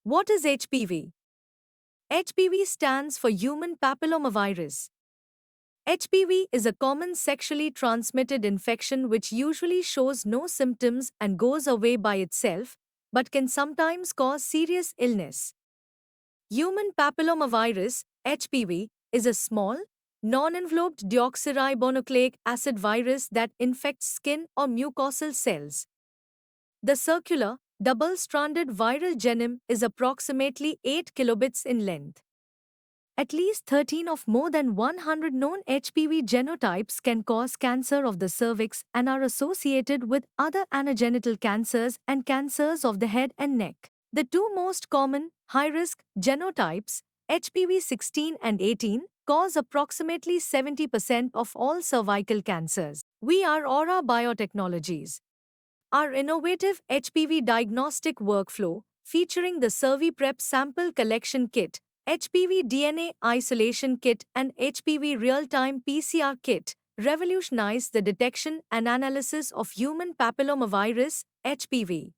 What is HPV? HPV stands for human papillomavirus. HPV is a common sexually transmitted infection which usually shows no symptoms and goes away by itself, but can sometimes cause serious illness. Human papillomavirus, HPV, is a small, non-enveloped deoxyribonucleic acid virus that infects skin or mucosal cells. The circular, double-stranded viral genome is approximately 8 kilobits in length. At least 13 of more than 100 known HPV genotypes can cause cancer of the cervix and are associated with other anogenital cancers and cancers of the head and neck. The two most common, high-risk genotypes, HPV 16 and 18, cause approximately 70% of all cervical cancers. We are Aura Biotechnologies. Our innovative HPV diagnostic workflow, featuring the SurveyPrep Sample Collection Kit, HPV DNA Isolation Kit, and HPV Real-Time PCR Kit, revolutionized the detection and analysis of human papillomavirus, HPV.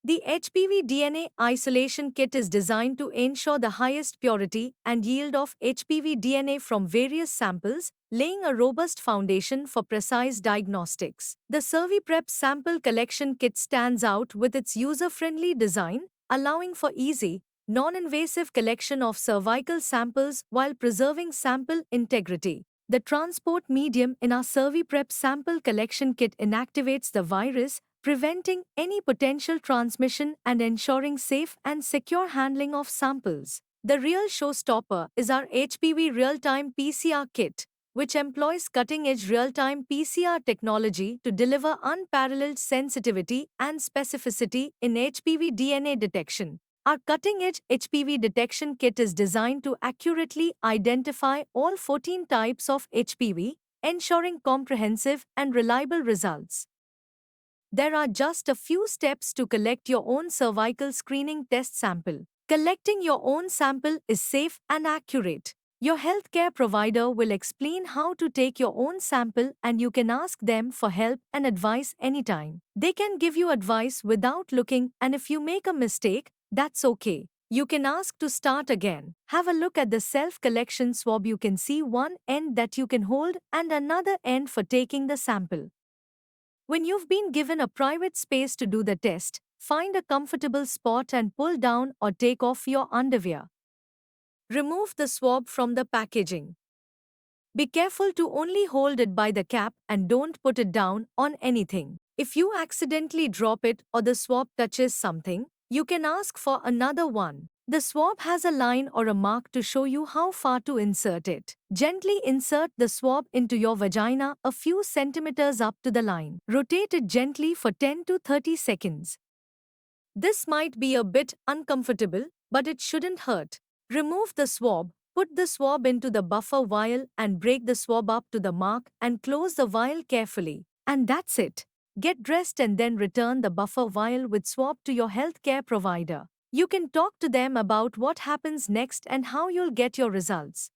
The HPV DNA Isolation Kit is designed to ensure the highest purity and yield of HPV DNA from various samples, laying a robust foundation for precise diagnostics. The SurveyPrep Sample Collection Kit stands out with its user-friendly design, allowing for easy, non-invasive collection of cervical samples while preserving sample integrity. The transport medium in our SurveyPrep Sample Collection Kit inactivates the virus, preventing any potential transmission and ensuring safe and secure handling of samples. The real showstopper is our HPV Real-Time PCR Kit, which employs cutting-edge real-time PCR technology to deliver unparalleled sensitivity and specificity in HPV DNA detection. Our cutting-edge HPV detection kit is designed to accurately identify all 14 types of HPV, ensuring comprehensive and reliable results. There are just a few steps to collect your own cervical screening test sample. Collecting your own sample is safe and accurate. Your healthcare provider will explain how to take your own sample and you can ask them for help and advice anytime. They can give you advice without looking, and if you make a mistake, that's okay. You can ask to start again. Have a look at the self-collection swab. You can see one end that you can hold and another end for taking the sample. When you've been given a private space to do the test, find a comfortable spot and pull down or take off your underwear. Remove the swab from the packaging. Be careful to only hold it by the cap and don't put it down on anything. If you accidentally drop it or the swab touches something, you can ask for another one. The swab has a line or a mark to show you how far to insert it. Gently insert the swab into your vagina a few centimeters up to the line. Rotate it gently for 10 to 30 seconds. This might be a bit uncomfortable, but it shouldn't hurt. Remove the swab, put the swab into the buffer vial and break the swab up to the mark and close the vial carefully. And that's it. Get dressed and then return the buffer vial with swab to your healthcare provider. You can talk to them about what happens next and how you'll get your results.